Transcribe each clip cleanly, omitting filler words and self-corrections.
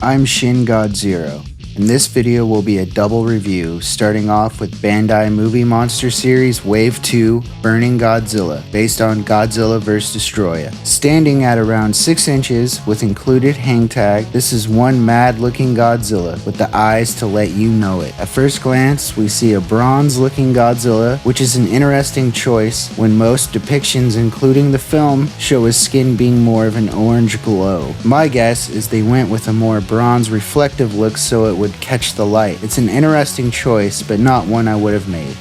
I'm Shin God Zero, and this video will be a double review, starting off with Bandai Movie Monster Series Wave 2 Burning Godzilla, based on Godzilla vs. Destroya. Standing at around 6 inches with included hang tag, this is one mad looking Godzilla with the eyes to let you know it. At first glance, we see a bronze looking Godzilla, which is an interesting choice when most depictions, including the film, show his skin being more of an orange glow. My guess is they went with a more bronze reflective look so it would catch the light. It's an interesting choice, but not one I would have made.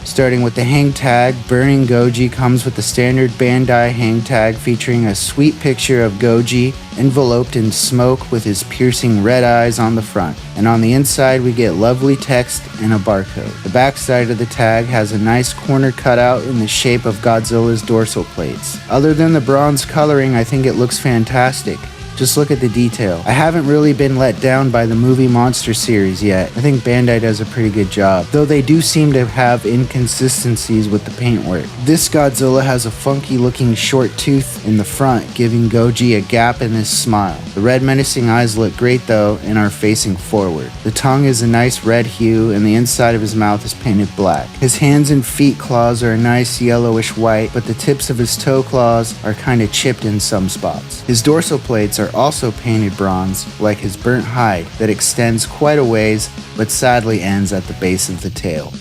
Starting with the hang tag, Burning Goji comes with the standard Bandai hang tag featuring a sweet picture of Goji enveloped in smoke with his piercing red eyes on the front. And on the inside we get lovely text and a barcode. The back side of the tag has a nice corner cutout in the shape of Godzilla's dorsal plates. Other than the bronze coloring, I think it looks fantastic. Just look at the detail. I haven't really been let down by the movie Monster series yet. I think Bandai does a pretty good job, though they do seem to have inconsistencies with the paintwork. This Godzilla has a funky looking short tooth in the front, giving Goji a gap in his smile. The red menacing eyes look great though and are facing forward. The tongue is a nice red hue and the inside of his mouth is painted black. His hands and feet claws are a nice yellowish white, but the tips of his toe claws are kinda chipped in some spots. His dorsal plates are also painted bronze, like his burnt hide that extends quite a ways but sadly ends at the base of the tail.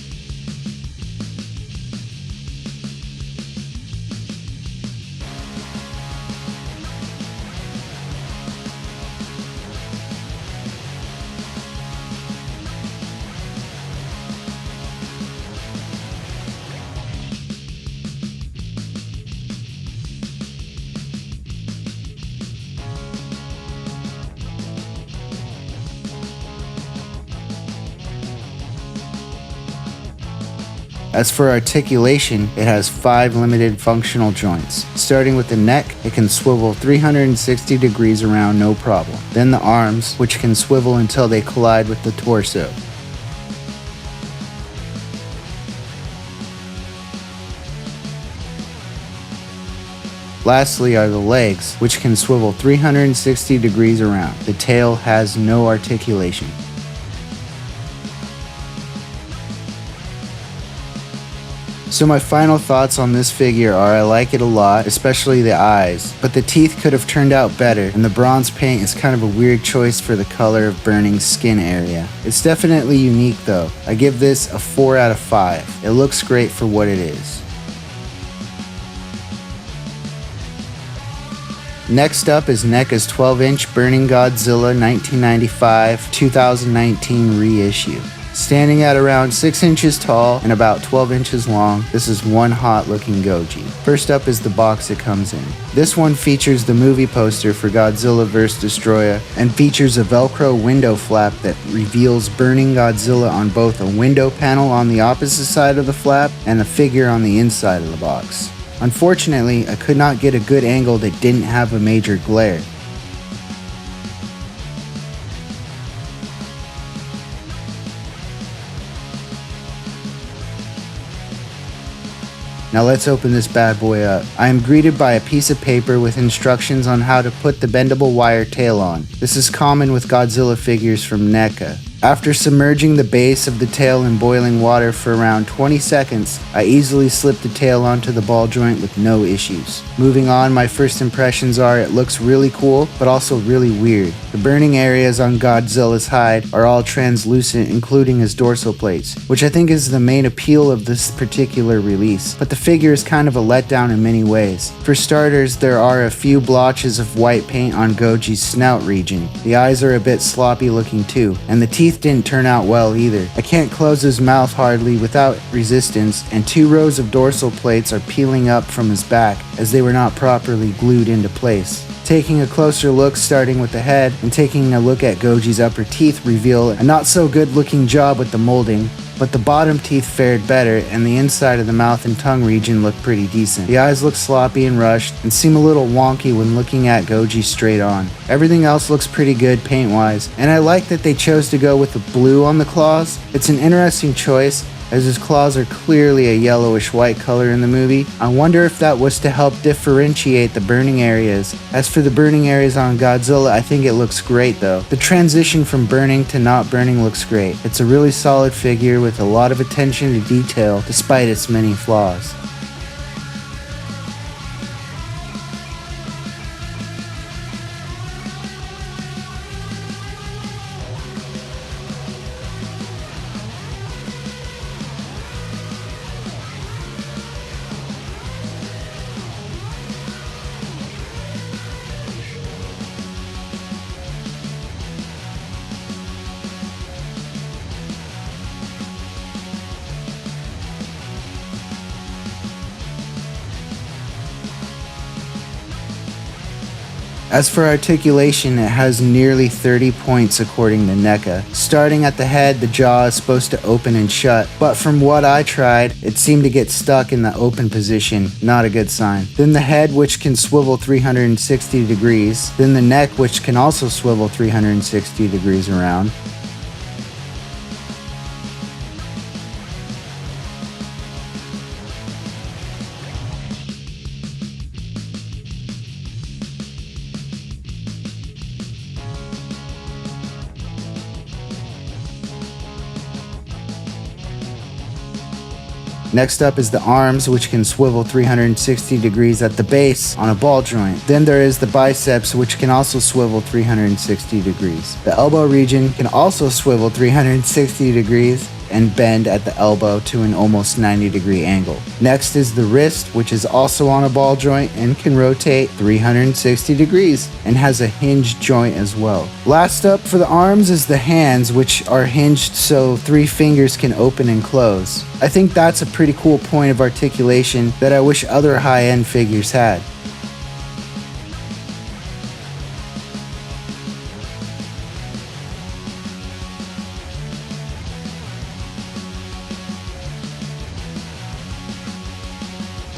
As for articulation, it has 5 limited functional joints. Starting with the neck, it can swivel 360 degrees around no problem. Then the arms, which can swivel until they collide with the torso. Lastly are the legs, which can swivel 360 degrees around. The tail has no articulation. So my final thoughts on this figure are I like it a lot, especially the eyes, but the teeth could have turned out better, and the bronze paint is kind of a weird choice for the color of Burning's skin area. It's definitely unique though. I give this a 4 out of 5. It looks great for what it is. Next up is NECA's 12-inch Burning Godzilla 1995-2019 reissue. Standing at around 6 inches tall and about 12 inches long, this is one hot looking Goji. First up is the box it comes in. This one features the movie poster for Godzilla vs. Destroya and features a Velcro window flap that reveals Burning Godzilla on both a window panel on the opposite side of the flap and a figure on the inside of the box. Unfortunately, I could not get a good angle that didn't have a major glare. Now let's open this bad boy up. I am greeted by a piece of paper with instructions on how to put the bendable wire tail on. This is common with Godzilla figures from NECA. After submerging the base of the tail in boiling water for around 20 seconds, I easily slipped the tail onto the ball joint with no issues. Moving on, my first impressions are it looks really cool, but also really weird. The burning areas on Godzilla's hide are all translucent, including his dorsal plates, which I think is the main appeal of this particular release. But the figure is kind of a letdown in many ways. For starters, there are a few blotches of white paint on Goji's snout region. The eyes are a bit sloppy looking too, and the teeth didn't turn out well either. I can't close his mouth hardly without resistance, and 2 rows of dorsal plates are peeling up from his back as they were not properly glued into place. Taking a closer look, starting with the head, and taking a look at Goji's upper teeth reveal a not so good looking job with the molding. but the bottom teeth fared better and the inside of the mouth and tongue region looked pretty decent. The eyes look sloppy and rushed and seem a little wonky when looking at Goji straight on. Everything else looks pretty good paint wise, and I like that they chose to go with the blue on the claws. It's an interesting choice, as his claws are clearly a yellowish white color in the movie. I wonder if that was to help differentiate the burning areas. As for the burning areas on Godzilla, I think it looks great though. The transition from burning to not burning looks great. It's a really solid figure with a lot of attention to detail despite its many flaws. As for articulation, it has nearly 30 points according to NECA. Starting at the head, the jaw is supposed to open and shut, but from what I tried, it seemed to get stuck in the open position, not a good sign. Then the head, which can swivel 360 degrees, then the neck, which can also swivel 360 degrees around. Next up is the arms, which can swivel 360 degrees at the base on a ball joint. Then there is the biceps, which can also swivel 360 degrees. The elbow region can also swivel 360 degrees and bend at the elbow to an almost 90-degree angle. Next is the wrist, which is also on a ball joint and can rotate 360 degrees and has a hinged joint as well. Last up for the arms is the hands, which are hinged so 3 fingers can open and close. I think that's a pretty cool point of articulation that I wish other high-end figures had.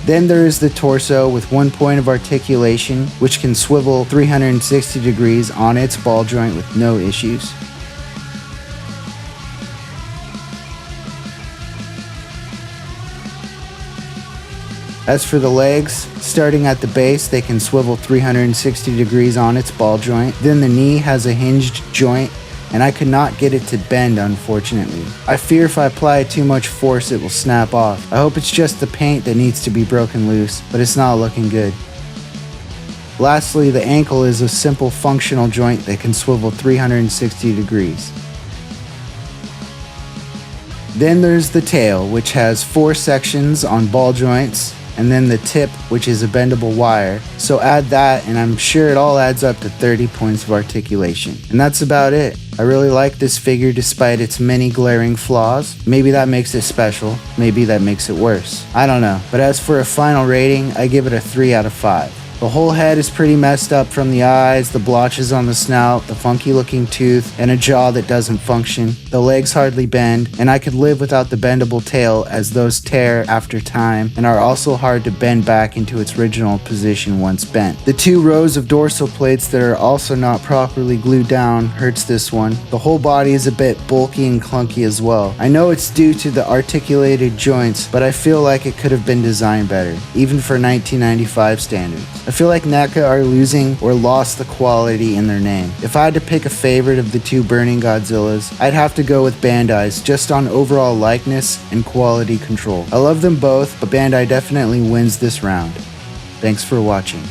Then there is the torso with 1 point of articulation, which can swivel 360 degrees on its ball joint with no issues. As for the legs, starting at the base, they can swivel 360 degrees on its ball joint. Then the knee has a hinged joint, and I could not get it to bend, unfortunately. I fear if I apply too much force it will snap off. I hope it's just the paint that needs to be broken loose, but it's not looking good. Lastly, the ankle is a simple functional joint that can swivel 360 degrees. Then there's the tail, which has 4 sections on ball joints, and then the tip, which is a bendable wire. So add that, and I'm sure it all adds up to 30 points of articulation. And that's about it. I really like this figure despite its many glaring flaws. Maybe that makes it special, maybe that makes it worse. I don't know. But as for a final rating, I give it a 3 out of 5. The whole head is pretty messed up, from the eyes, the blotches on the snout, the funky looking tooth, and a jaw that doesn't function. The legs hardly bend, and I could live without the bendable tail, as those tear after time and are also hard to bend back into its original position once bent. The 2 rows of dorsal plates that are also not properly glued down hurts this one. The whole body is a bit bulky and clunky as well. I know it's due to the articulated joints, but I feel like it could have been designed better, even for 1995 standards. I feel like NECA are losing or lost the quality in their name. If I had to pick a favorite of the 2 burning Godzillas, I'd have to go with Bandai's, just on overall likeness and quality control. I love them both, but Bandai definitely wins this round. Thanks for watching.